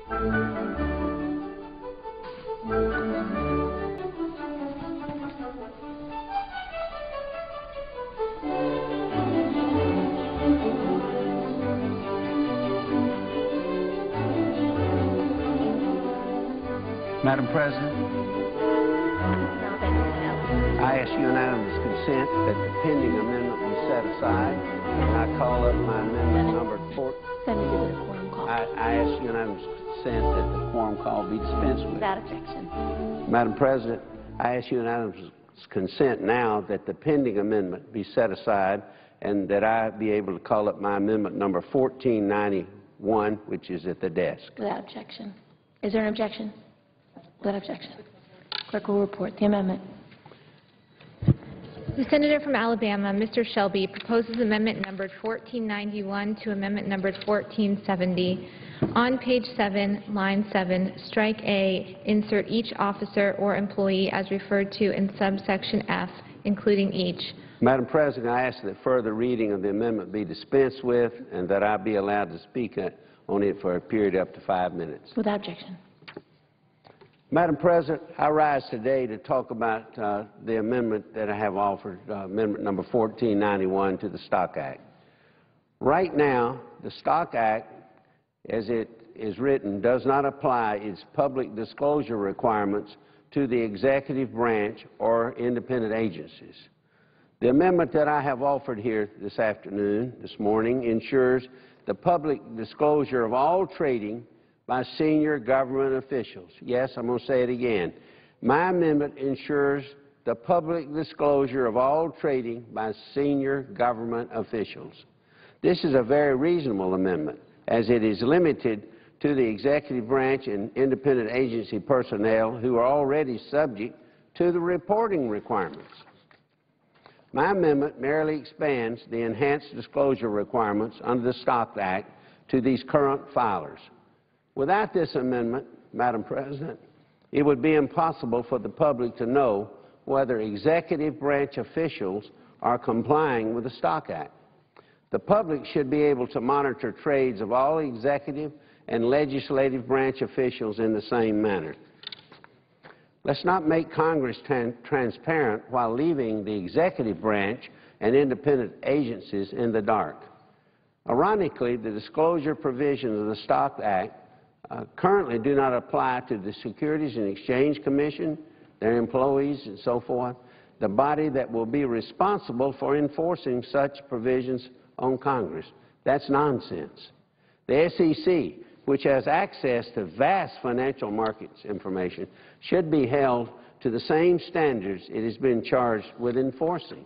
Madam President, I ask unanimous consent that the pending amendment be set aside. I call up my amendment number 4. I ask unanimous consent that the quorum call be dispensed with. Without objection. Madam President, I ask unanimous consent now that the pending amendment be set aside and that I be able to call up my amendment number 1491, which is at the desk. Without objection. Is there an objection? Without objection. Clerk will report the amendment. The senator from Alabama, Mr. Shelby, proposes amendment numbered 1491 to amendment numbered 1470. On page 7, line 7, strike A, insert each officer or employee as referred to in subsection F, including each. Madam President, I ask that further reading of the amendment be dispensed with and that I be allowed to speak on it for a period up to 5 minutes. Without objection. Madam President, I rise today to talk about the amendment that I have offered, amendment number 1491 to the Stock Act. Right now, the Stock Act, as it is written, does not apply its public disclosure requirements to the executive branch or independent agencies. The amendment that I have offered here this morning, ensures the public disclosure of all trading by senior government officials. Yes, I'm going to say it again. My amendment ensures the public disclosure of all trading by senior government officials. This is a very reasonable amendment, as it is limited to the executive branch and independent agency personnel who are already subject to the reporting requirements. My amendment merely expands the enhanced disclosure requirements under the Stock Act to these current filers. Without this amendment, Madam President, it would be impossible for the public to know whether executive branch officials are complying with the Stock Act. The public should be able to monitor trades of all executive and legislative branch officials in the same manner. Let's not make Congress transparent while leaving the executive branch and independent agencies in the dark. Ironically, the disclosure provisions of the Stock Act currently do not apply to the Securities and Exchange Commission, their employees, and so forth, the body that will be responsible for enforcing such provisions on Congress. That's nonsense. The SEC, which has access to vast financial markets information, should be held to the same standards it has been charged with enforcing.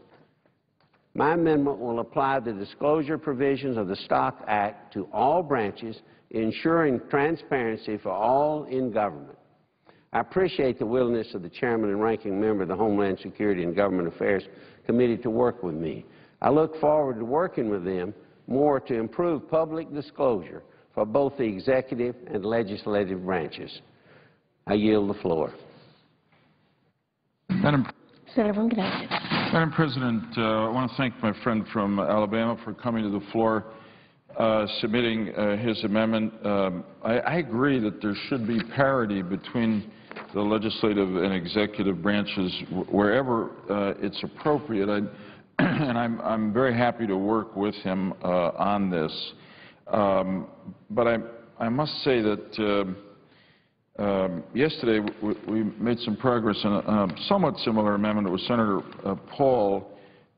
My amendment will apply the disclosure provisions of the Stock Act to all branches, ensuring transparency for all in government. I appreciate the willingness of the chairman and ranking member of the Homeland Security and Government Affairs Committee to work with me. I look forward to working with them more to improve public disclosure for both the executive and legislative branches. I yield the floor. Senator from Connecticut. Madam President, I want to thank my friend from Alabama for coming to the floor, submitting his amendment. I agree that there should be parity between the legislative and executive branches wherever it's appropriate. And I'm very happy to work with him on this. But I must say that yesterday we made some progress on a somewhat similar amendment with Senator Paul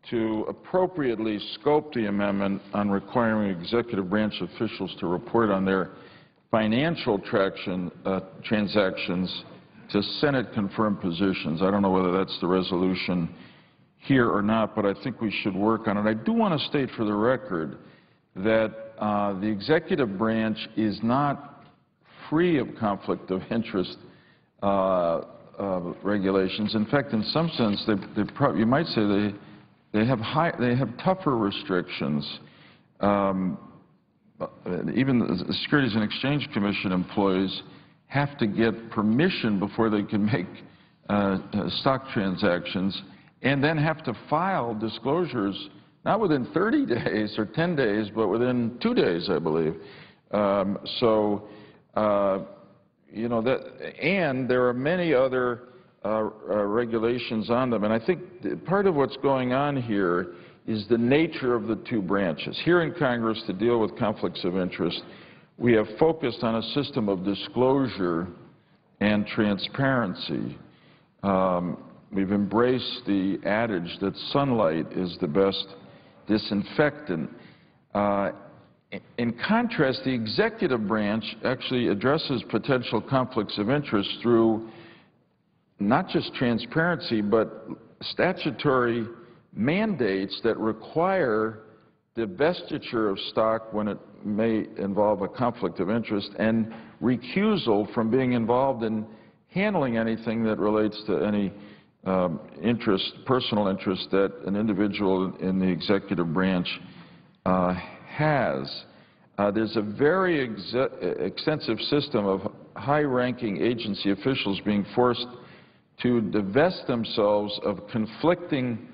to appropriately scope the amendment on requiring executive branch officials to report on their financial transactions to Senate-confirmed positions. I don't know whether that's the resolution here or not, but I think we should work on it. I do want to state for the record that the executive branch is not free of conflict of interest regulations. In fact, in some sense, you might say they have tougher restrictions. Even the Securities and Exchange Commission employees have to get permission before they can make stock transactions, and then have to file disclosures not within 30 days or 10 days, but within 2 days, I believe. So you know, and there are many other regulations on them. And I think part of what's going on here is the nature of the two branches. Here in Congress, to deal with conflicts of interest, we have focused on a system of disclosure and transparency. We've embraced the adage that sunlight is the best disinfectant. In contrast, the executive branch actually addresses potential conflicts of interest through not just transparency, but statutory mandates that require divestiture of stock when it may involve a conflict of interest and recusal from being involved in handling anything that relates to any personal interest that an individual in the executive branch has. There's a very extensive system of high-ranking agency officials being forced to divest themselves of conflicting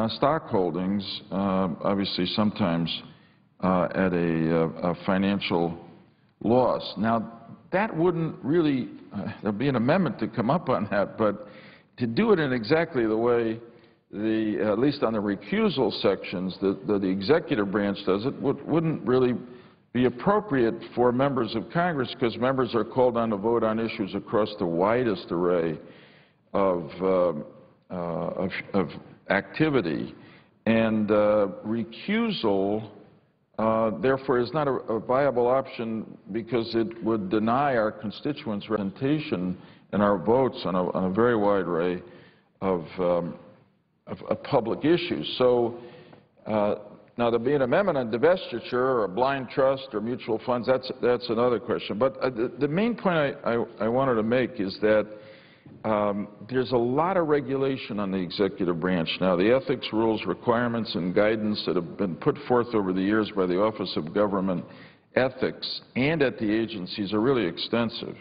stock holdings, obviously sometimes at a financial loss. Now, that wouldn't really, there'd be an amendment to come up on that, but to do it in exactly the way at least on the recusal sections, the executive branch does it, wouldn't really be appropriate for members of Congress, because members are called on to vote on issues across the widest array of activity. And recusal, therefore, is not a viable option because it would deny our constituents representation in our votes on a very wide array of public issues. So now, there'll be an amendment on divestiture or a blind trust or mutual funds. That's another question. But the main point I wanted to make is that there's a lot of regulation on the executive branch now. The ethics rules, requirements, and guidance that have been put forth over the years by the Office of Government Ethics and at the agencies are really extensive.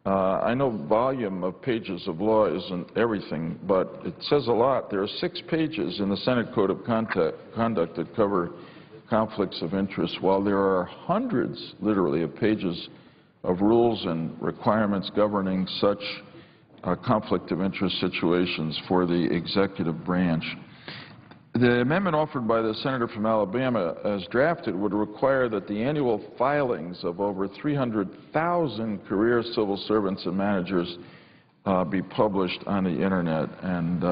I know volume of pages of law isn't everything, but it says a lot. There are 6 pages in the Senate Code of Conduct that cover conflicts of interest, while there are hundreds, literally, of pages of rules and requirements governing such conflict of interest situations for the executive branch. The amendment offered by the senator from Alabama as drafted would require that the annual filings of over 300,000 career civil servants and managers be published on the Internet. And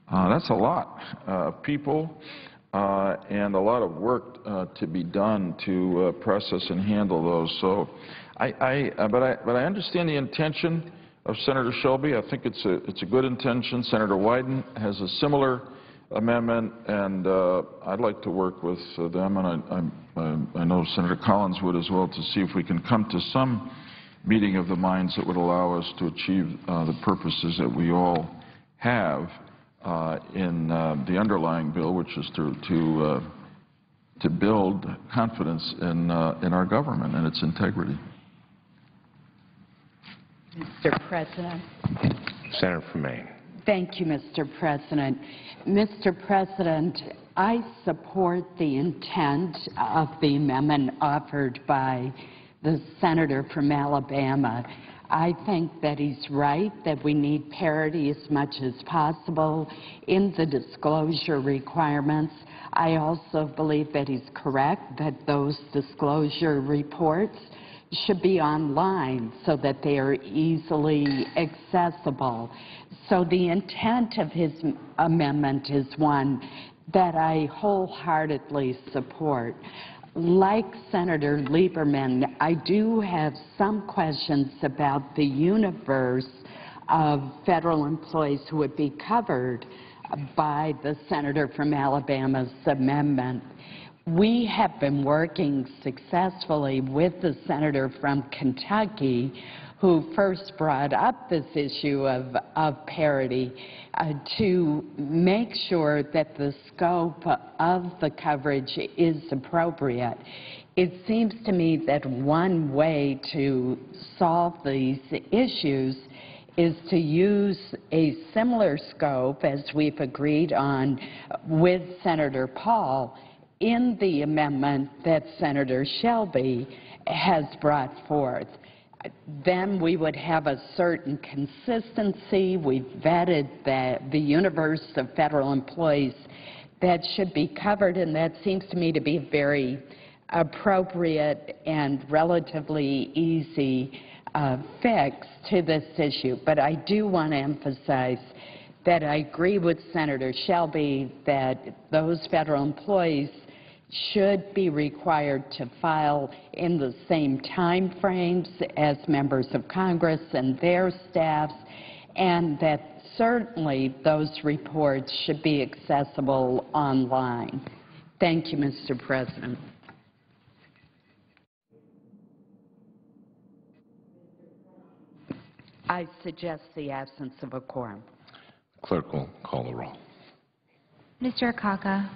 that's a lot of people and a lot of work to be done to process and handle those. So but I understand the intention of Senator Shelby. I think it's a good intention. Senator Wyden has a similar amendment, and I'd like to work with them, and I know Senator Collins would as well, to see if we can come to some meeting of the minds that would allow us to achieve the purposes that we all have in the underlying bill, which is to build confidence in our government and its integrity. Mr. President. Senator from Maine. Thank you, Mr. President. Mr. President, I support the intent of the amendment offered by the senator from Alabama. I think that he's right, that we need parity as much as possible in the disclosure requirements. I also believe that he's correct that those disclosure reports should be online so that they are easily accessible. So the intent of his amendment is one that I wholeheartedly support. Like Senator Lieberman, I do have some questions about the universe of federal employees who would be covered by the senator from Alabama's amendment. We have been working successfully with the senator from Kentucky who first brought up this issue of parity to make sure that the scope of the coverage is appropriate. It seems to me that one way to solve these issues is to use a similar scope as we've agreed on with Senator Paul in the amendment that Senator Shelby has brought forth. Then we would have a certain consistency. We've vetted the universe of federal employees that should be covered, and that seems to me to be very appropriate and relatively easy fix to this issue. But I do want to emphasize that I agree with Senator Shelby that those federal employees should be required to file in the same time frames as members of Congress and their staffs, and that certainly those reports should be accessible online. Thank you, Mr. President. I suggest the absence of a quorum. Clerk will call the roll. Mr. Akaka?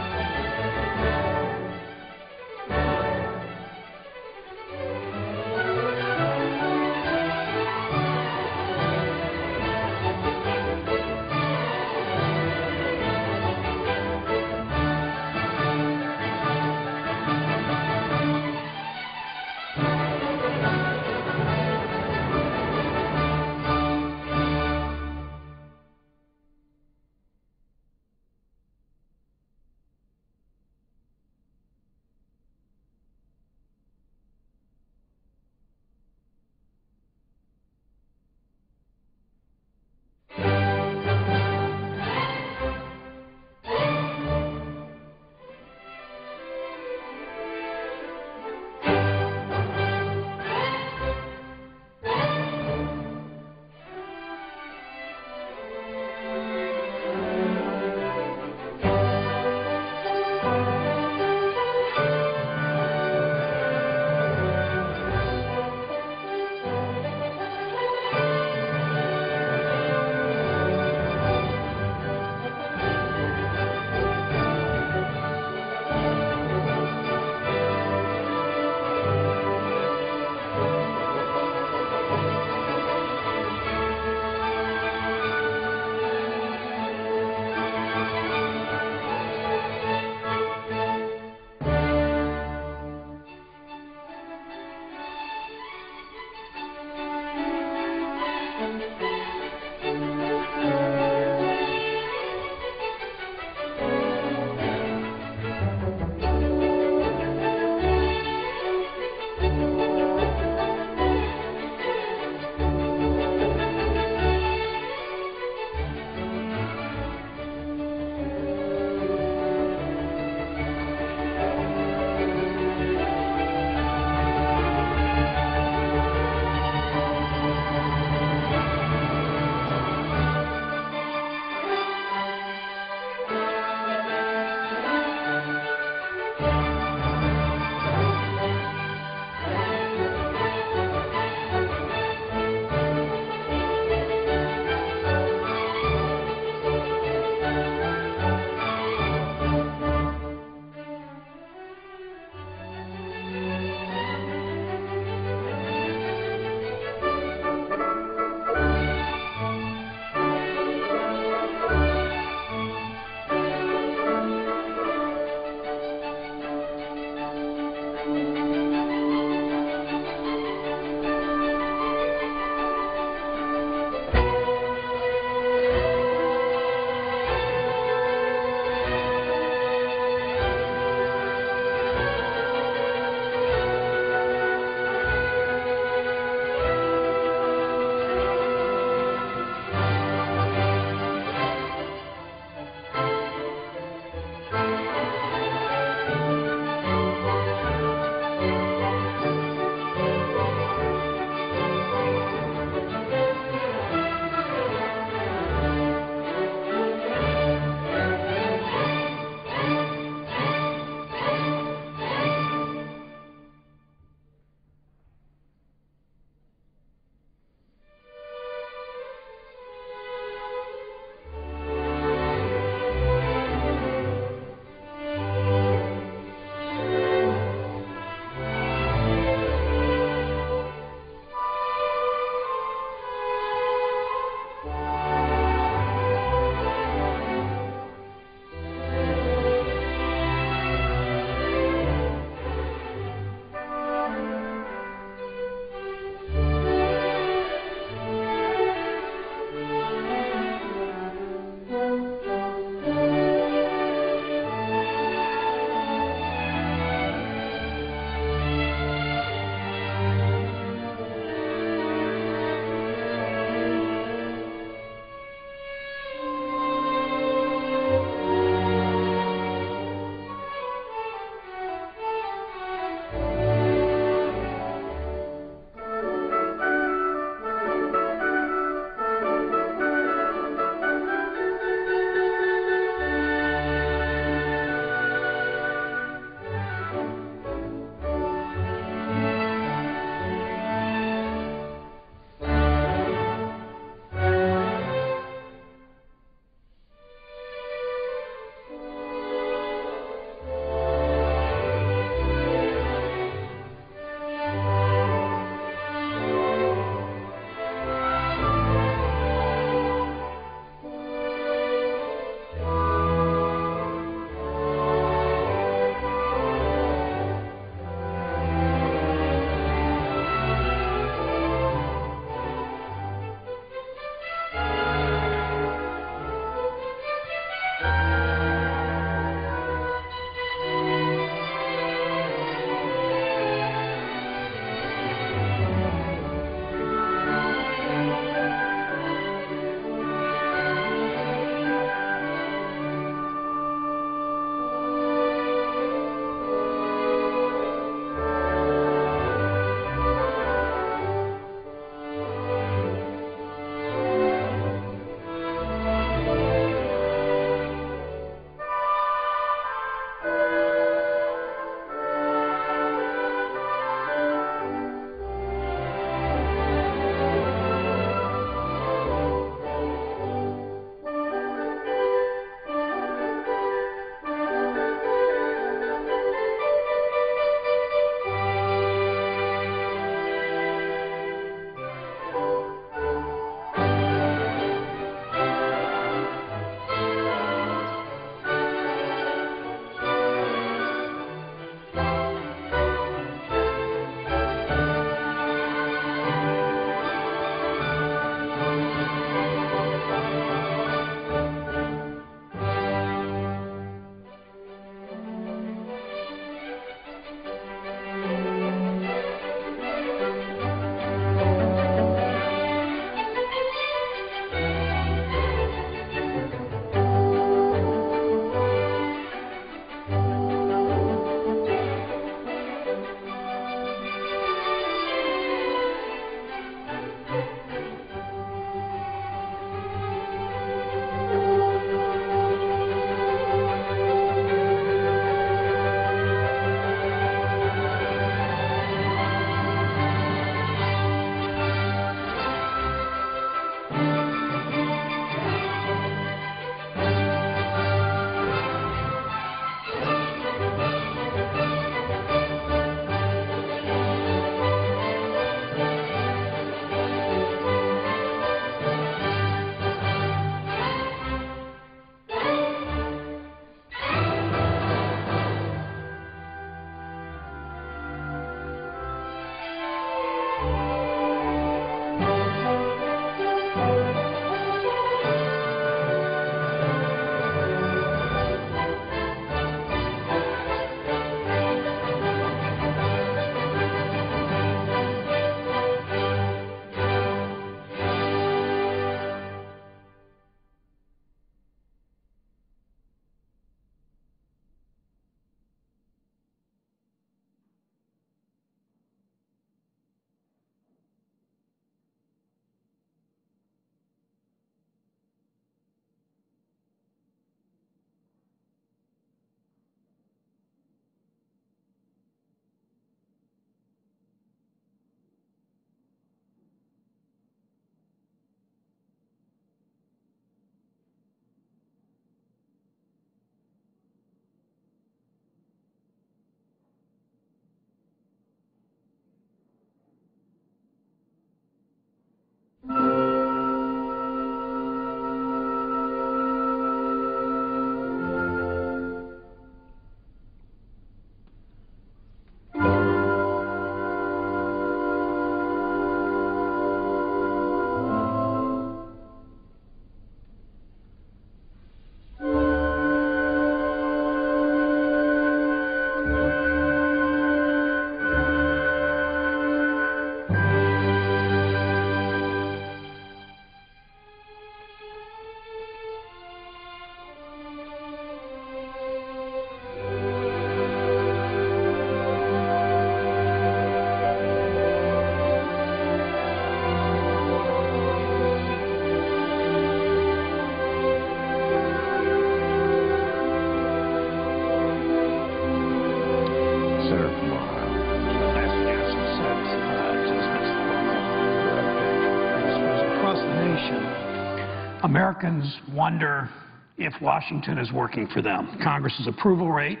Americans wonder if Washington is working for them. Congress's approval rate,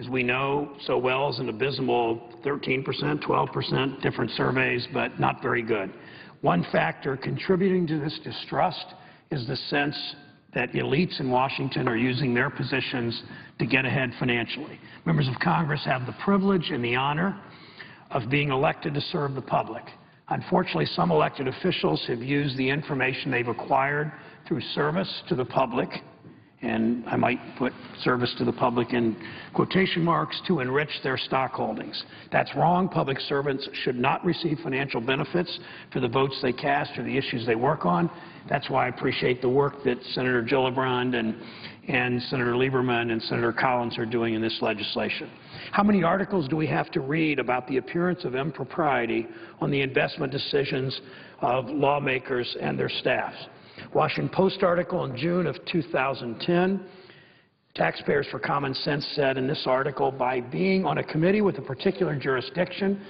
as we know so well, is an abysmal 13%, 12%, different surveys, but not very good. One factor contributing to this distrust is the sense that elites in Washington are using their positions to get ahead financially. Members of Congress have the privilege and the honor of being elected to serve the public. Unfortunately, some elected officials have used the information they've acquired through service to the public, and I might put service to the public in quotation marks, to enrich their stock holdings. That's wrong. Public servants should not receive financial benefits for the votes they cast or the issues they work on. That's why I appreciate the work that Senator Gillibrand and Senator Lieberman and Senator Collins are doing in this legislation. How many articles do we have to read about the appearance of impropriety on the investment decisions of lawmakers and their staffs? Washington Post article in June of 2010, Taxpayers for Common Sense said in this article, by being on a committee with a particular jurisdiction,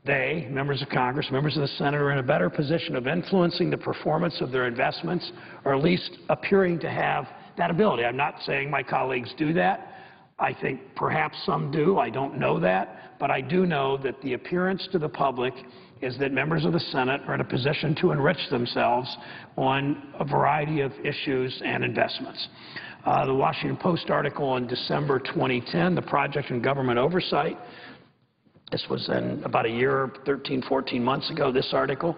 they, members of Congress, members of the Senate, are in a better position of influencing the performance of their investments, or at least appearing to have that ability. I'm not saying my colleagues do that. I think perhaps some do. I don't know that. But I do know that the appearance to the public is that members of the Senate are in a position to enrich themselves on a variety of issues and investments. The Washington Post article in December 2010, the Project on Government Oversight, this was in about a year, 13, 14 months ago, this article.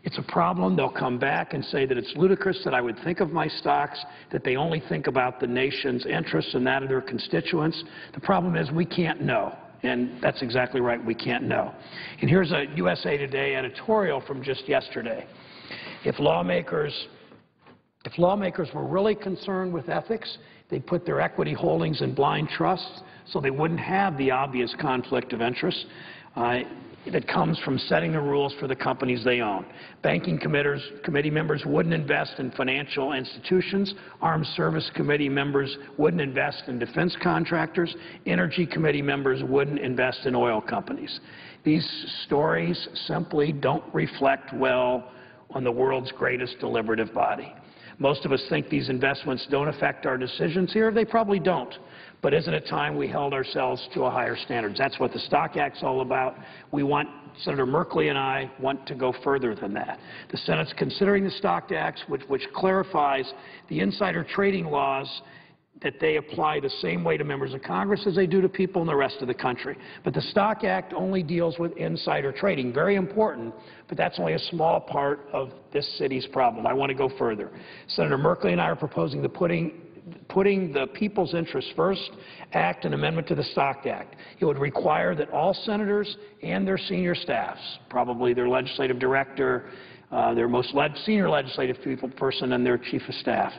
It's a problem. They'll come back and say that it's ludicrous that I would think of my stocks, that they only think about the nation's interests and that of their constituents. The problem is we can't know. And that's exactly right, we can't know. And here's a USA Today editorial from just yesterday. If lawmakers were really concerned with ethics, they'd put their equity holdings in blind trusts so they wouldn't have the obvious conflict of interest that comes from setting the rules for the companies they own. Banking committee members wouldn't invest in financial institutions. Armed Service Committee members wouldn't invest in defense contractors. Energy Committee members wouldn't invest in oil companies. These stories simply don't reflect well on the world's greatest deliberative body. Most of us think these investments don't affect our decisions here. They probably don't. But isn't it time we held ourselves to a higher standard? That's what the Stock Act's all about. We want, Senator Merkley and I want to go further than that. The Senate's considering the Stock Act, which clarifies the insider trading laws, that they apply the same way to members of Congress as they do to people in the rest of the country. But the Stock Act only deals with insider trading. Very important, but that's only a small part of this city's problem. I want to go further. Senator Merkley and I are proposing the putting the people's interests first act, an amendment to the Stock Act. It would require that all senators and their senior staffs, probably their legislative director, their most senior legislative person, and their chief of staff,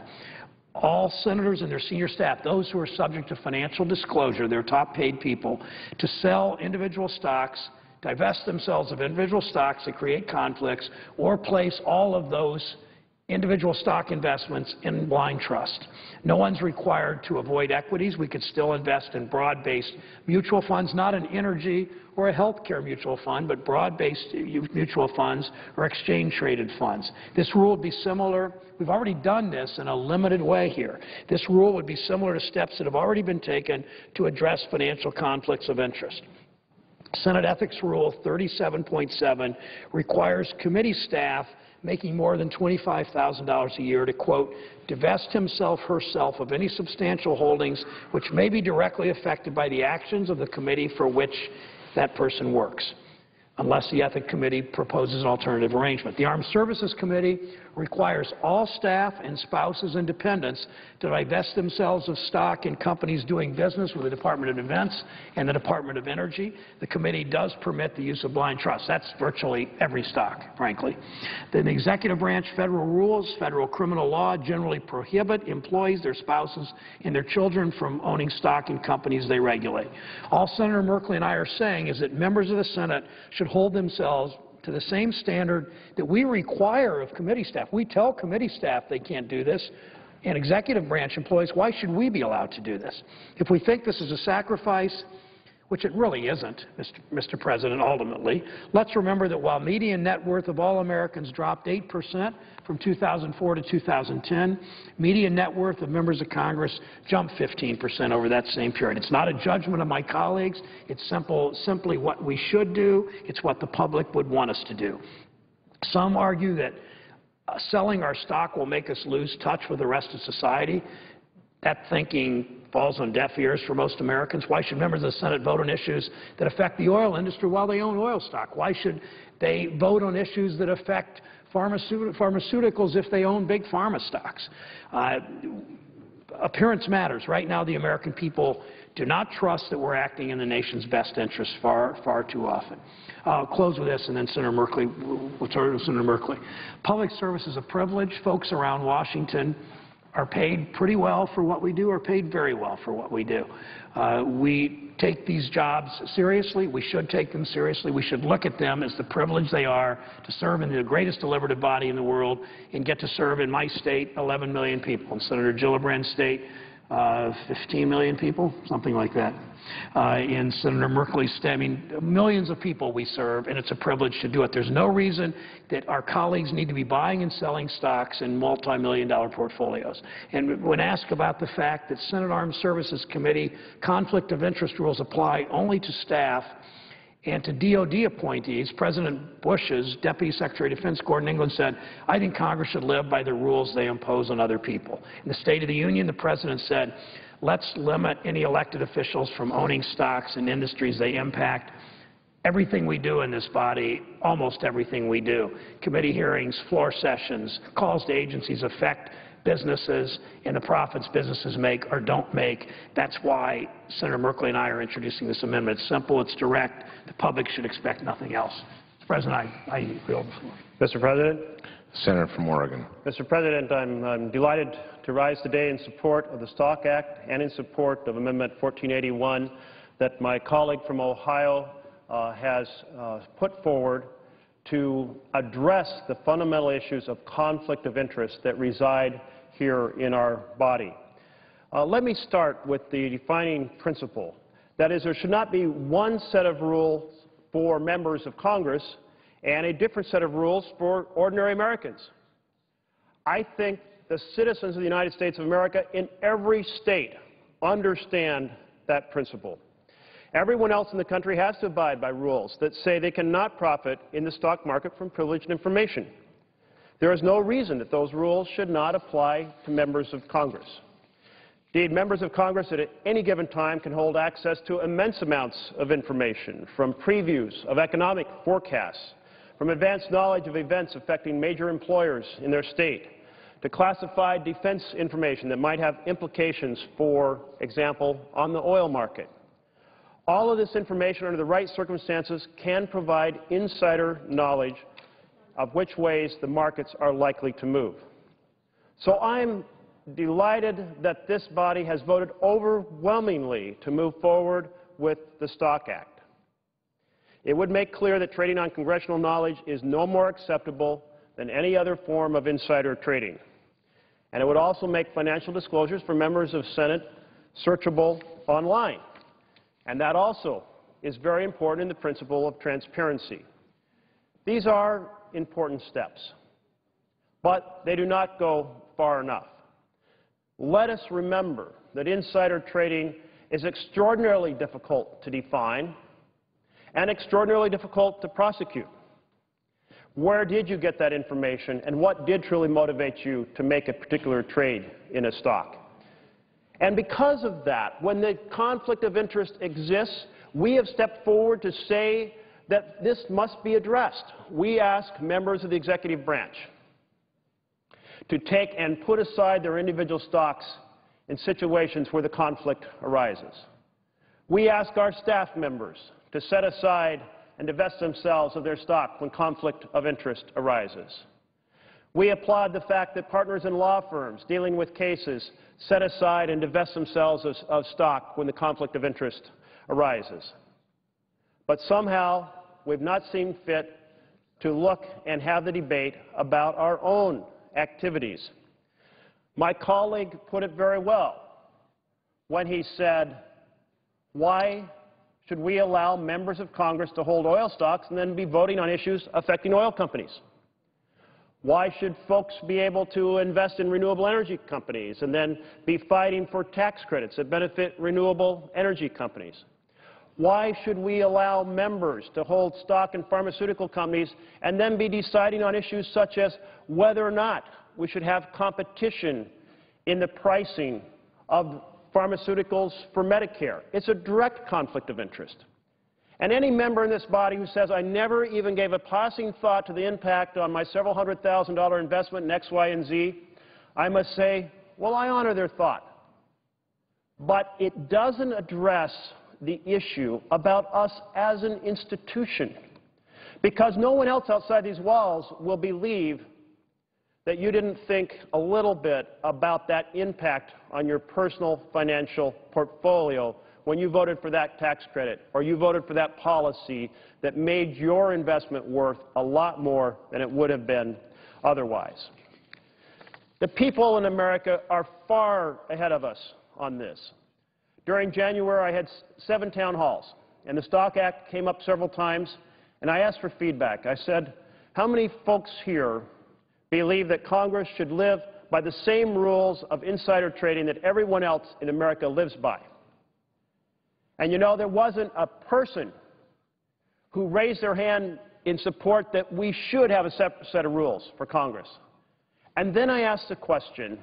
all senators and their senior staff, those who are subject to financial disclosure, their top paid people, to sell individual stocks, divest themselves of individual stocks that create conflicts, or place all of those individual stock investments in blind trust. No one's required to avoid equities. We could still invest in broad-based mutual funds, not an energy or a healthcare mutual fund, but broad-based mutual funds or exchange-traded funds. This rule would be similar. We've already done this in a limited way here. This rule would be similar to steps that have already been taken to address financial conflicts of interest. Senate Ethics Rule 37.7 requires committee staff making more than $25,000 a year to, quote, divest himself, herself of any substantial holdings which may be directly affected by the actions of the committee for which that person works, unless the Ethics Committee proposes an alternative arrangement. The Armed Services Committee requires all staff and spouses and dependents to divest themselves of stock in companies doing business with the Department of Defense and the Department of Energy. The committee does permit the use of blind trust. That's virtually every stock, frankly. Then the executive branch federal rules, federal criminal law generally prohibit employees, their spouses, and their children from owning stock in companies they regulate. All Senator Merkley and I are saying is that members of the Senate should hold themselves to the same standard that we require of committee staff. We tell committee staff they can't do this, and executive branch employees, why should we be allowed to do this? If we think this is a sacrifice, which it really isn't, Mr. President, ultimately. Let's remember that while median net worth of all Americans dropped 8% from 2004 to 2010, median net worth of members of Congress jumped 15% over that same period. It's not a judgment of my colleagues. It's simply what we should do. It's what the public would want us to do. Some argue that selling our stock will make us lose touch with the rest of society. That thinking falls on deaf ears for most Americans. Why should members of the Senate vote on issues that affect the oil industry while they own oil stock? Why should they vote on issues that affect pharmaceuticals if they own big pharma stocks? Appearance matters. Right now, the American people do not trust that we're acting in the nation's best interest far too often. I'll close with this, and then Senator Merkley, we'll turn to Senator Merkley. Public service is a privilege. Folks around Washington are paid pretty well for what we do, are paid very well for what we do. We take these jobs seriously. We should take them seriously. We should look at them as the privilege they are to serve in the greatest deliberative body in the world and get to serve in my state 11 million people. In Senator Gillibrand's state, 15 million people, something like that. In Senator Merkley's state, I mean, millions of people we serve, and it's a privilege to do it. There's no reason that our colleagues need to be buying and selling stocks in multi-million-dollar portfolios. And when asked about the fact that Senate Armed Services Committee conflict of interest rules apply only to staff and to DOD appointees, President Bush's Deputy Secretary of Defense, Gordon England, said, "I think Congress should live by the rules they impose on other people." In the State of the Union, the President said, "Let's limit any elected officials from owning stocks in industries they impact." Everything we do in this body, almost everything we do, committee hearings, floor sessions, calls to agencies affect businesses and the profits businesses make or don't make. That's why Senator Merkley and I are introducing this amendment. It's simple, it's direct. The public should expect nothing else. Mr. President, I yield the floor. Mr. President. Senator from Oregon. Mr. President, I'm delighted to rise today in support of the Stock Act and in support of Amendment 1481 that my colleague from Ohio has put forward to address the fundamental issues of conflict of interest that reside here in our body. Let me start with the defining principle. That is, there should not be one set of rules for members of Congress and a different set of rules for ordinary Americans. I think the citizens of the United States of America in every state understand that principle. Everyone else in the country has to abide by rules that say they cannot profit in the stock market from privileged information. There is no reason that those rules should not apply to members of Congress. Indeed, members of Congress at any given time can hold access to immense amounts of information, from previews of economic forecasts, from advanced knowledge of events affecting major employers in their state, to classified defense information that might have implications, for example, on the oil market. All of this information, under the right circumstances, can provide insider knowledge of which ways the markets are likely to move. So I'm delighted that this body has voted overwhelmingly to move forward with the Stock Act. It would make clear that trading on congressional knowledge is no more acceptable than any other form of insider trading. And it would also make financial disclosures for members of Senate searchable online. And that also is very important in the principle of transparency. These are important steps, but they do not go far enough. Let us remember that insider trading is extraordinarily difficult to define and extraordinarily difficult to prosecute. Where did you get that information, and what did truly motivate you to make a particular trade in a stock? And because of that, when the conflict of interest exists, we have stepped forward to say that this must be addressed. We ask members of the executive branch to take and put aside their individual stocks in situations where the conflict arises. We ask our staff members to set aside and divest themselves of their stock when conflict of interest arises. We applaud the fact that partners in law firms dealing with cases set aside and divest themselves of stock when the conflict of interest arises. But somehow, we've not seen fit to look and have the debate about our own activities. My colleague put it very well when he said, why should we allow members of Congress to hold oil stocks and then be voting on issues affecting oil companies? Why should folks be able to invest in renewable energy companies and then be fighting for tax credits that benefit renewable energy companies? Why should we allow members to hold stock in pharmaceutical companies and then be deciding on issues such as whether or not we should have competition in the pricing of pharmaceuticals for Medicare? It's a direct conflict of interest. And any member in this body who says, I never even gave a passing thought to the impact on my several $100,000 investment in X, Y, and Z, I must say, well, I honor their thought. But it doesn't address the issue about us as an institution, because no one else outside these walls will believe that you didn't think a little bit about that impact on your personal financial portfolio when you voted for that tax credit or you voted for that policy that made your investment worth a lot more than it would have been otherwise. The people in America are far ahead of us on this. During January, I had 7 town halls, and the Stock Act came up several times, and I asked for feedback. I said, how many folks here believe that Congress should live by the same rules of insider trading that everyone else in America lives by? And you know, there wasn't a person who raised their hand in support that we should have a separate set of rules for Congress. And then I asked the question,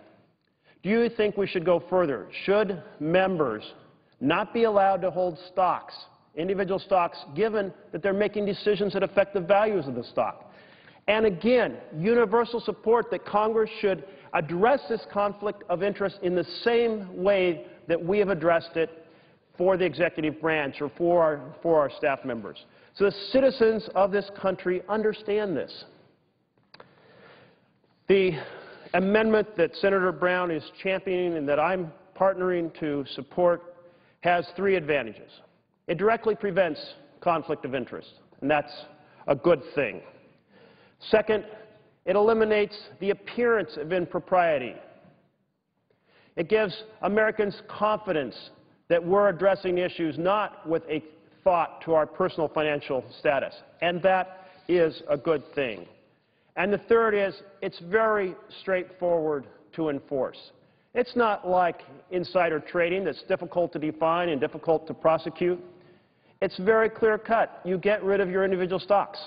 do you think we should go further? Should members not be allowed to hold stocks, individual stocks, given that they're making decisions that affect the values of the stock? And again, universal support that Congress should address this conflict of interest in the same way that we have addressed it for the executive branch or for our staff members. So the citizens of this country understand this. The amendment that Senator Brown is championing and that I'm partnering to support has 3 advantages. It directly prevents conflict of interest, and that's a good thing. Second, it eliminates the appearance of impropriety. It gives Americans confidence that we're addressing issues not with a thought to our personal financial status, and that is a good thing. And the third is it's very straightforward to enforce. It's not like insider trading that's difficult to define and difficult to prosecute. It's very clear-cut. You get rid of your individual stocks.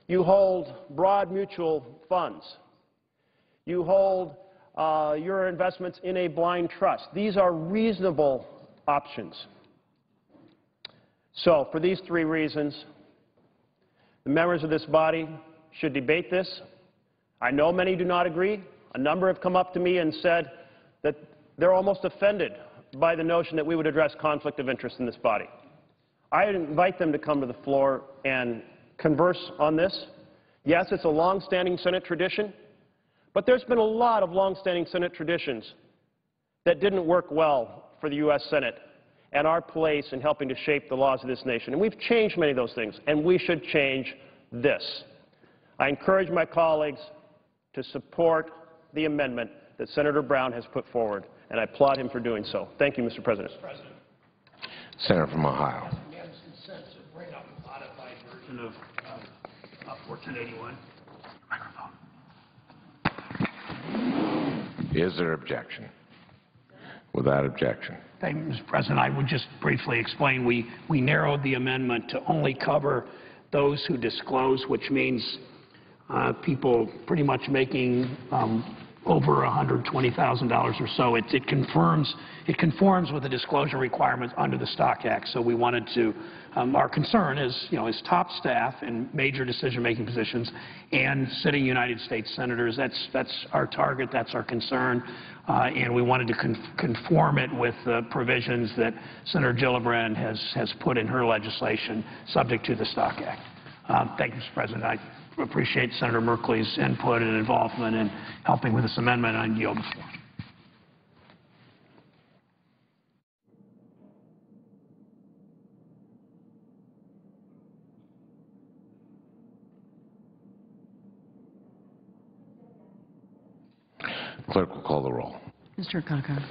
You hold broad mutual funds. You hold your investments in a blind trust. These are reasonable options. So for these 3 reasons, the members of this body should debate this. I know many do not agree. A number have come up to me and said that they're almost offended by the notion that we would address conflict of interest in this body. I invite them to come to the floor and converse on this. Yes, it's a long-standing Senate tradition, but there's been a lot of long-standing Senate traditions that didn't work well for the U.S. Senate and our place in helping to shape the laws of this nation. And we've changed many of those things, and we should change this. I encourage my colleagues to support the amendment that Senator Brown has put forward, and I applaud him for doing so. Thank you, Mr. President. Senator from Ohio. Consent to bring up a modified version of 1481. Microphone. Is there objection? Without objection. Thank you, Mr. President. I would just briefly explain we narrowed the amendment to only cover those who disclose, which means people pretty much making over $120,000 or so. It conforms with the disclosure requirements under the Stock Act. So we wanted to, our concern is, is top staff in major decision-making positions and sitting United States senators. That's our target. That's our concern. And we wanted to conform it with the provisions that Senator Gillibrand has put in her legislation subject to the Stock Act. Thank you, Mr. President. I appreciate Senator Merkley's input and involvement in helping with this amendment. I yield the floor. Clerk will call the roll. Mr. Akaka.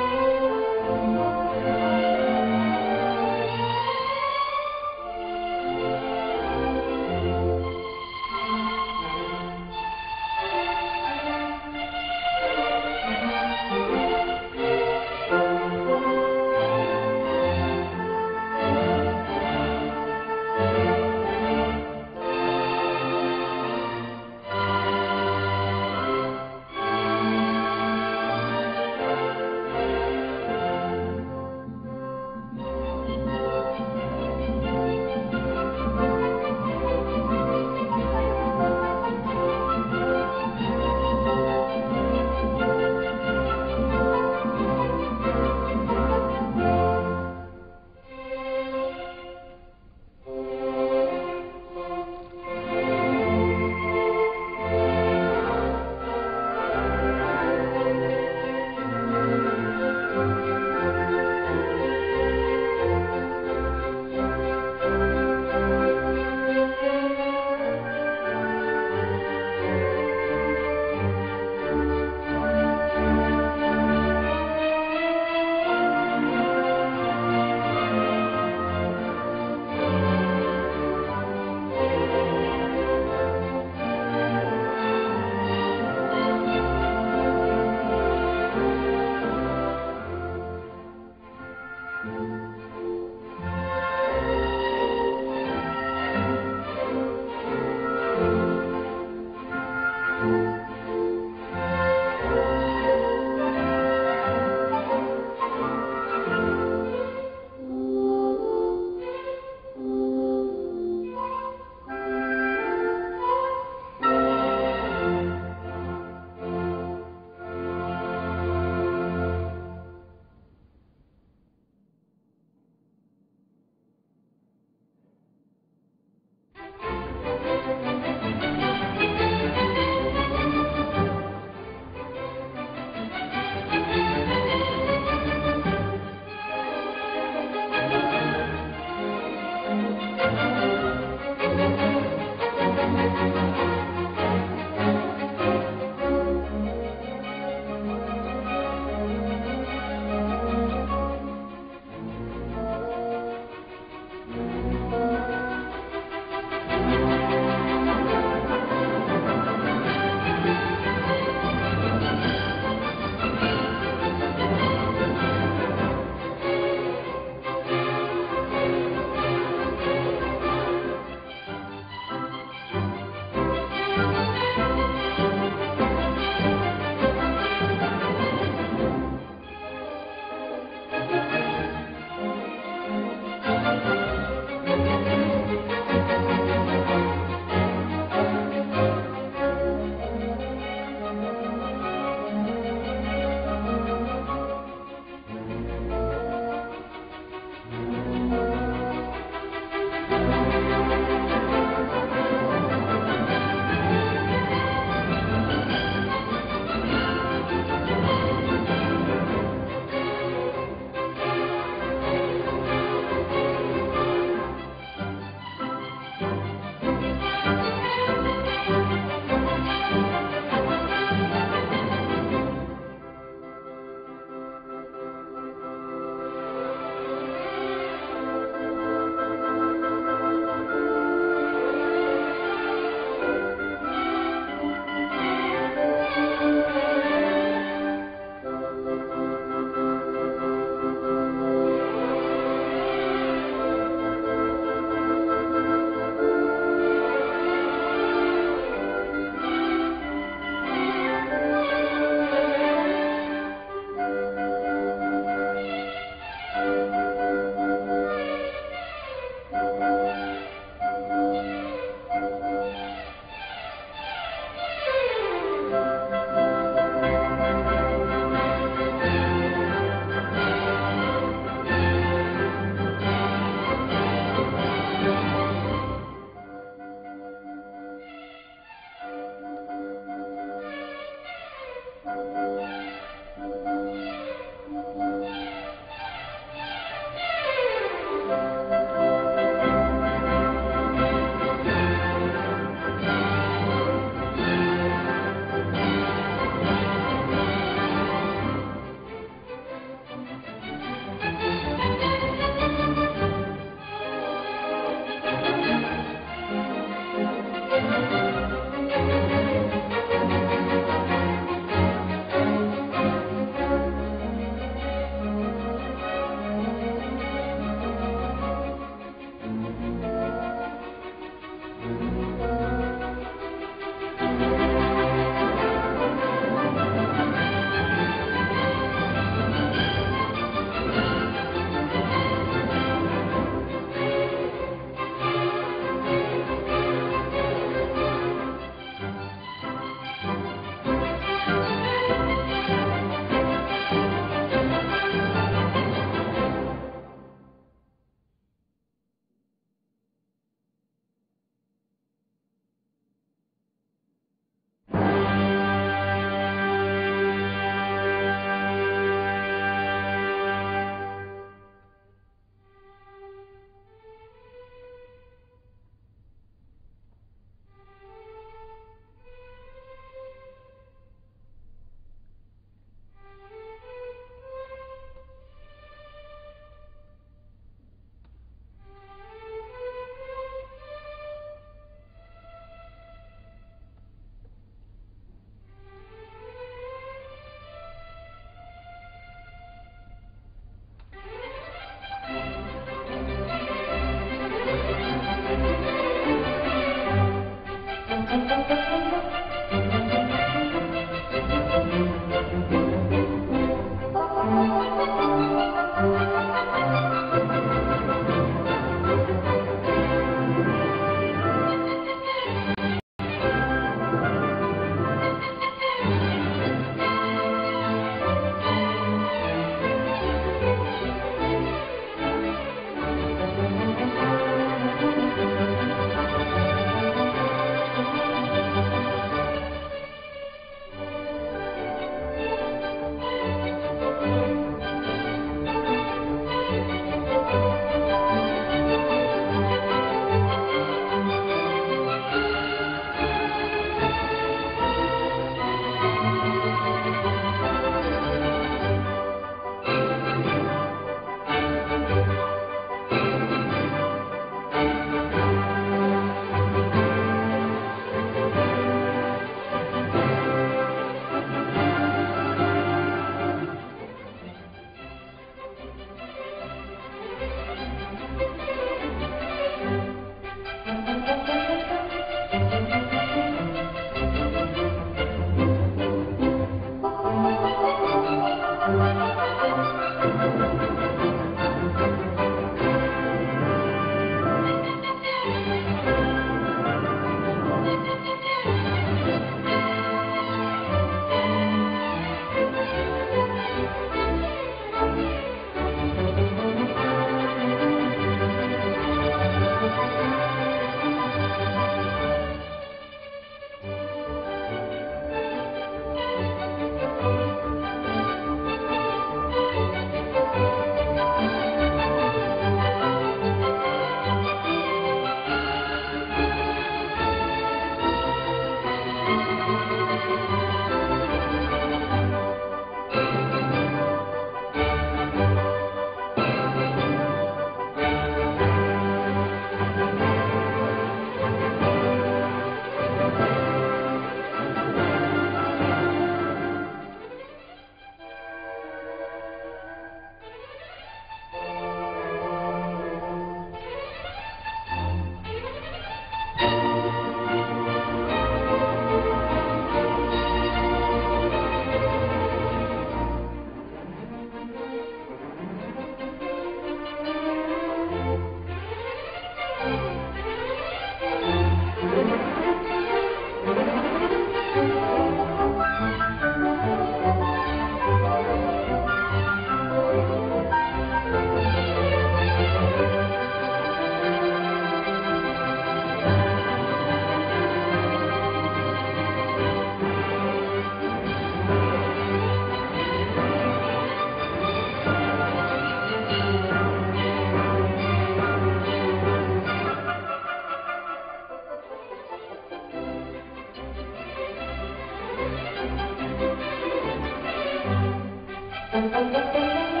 Thank you.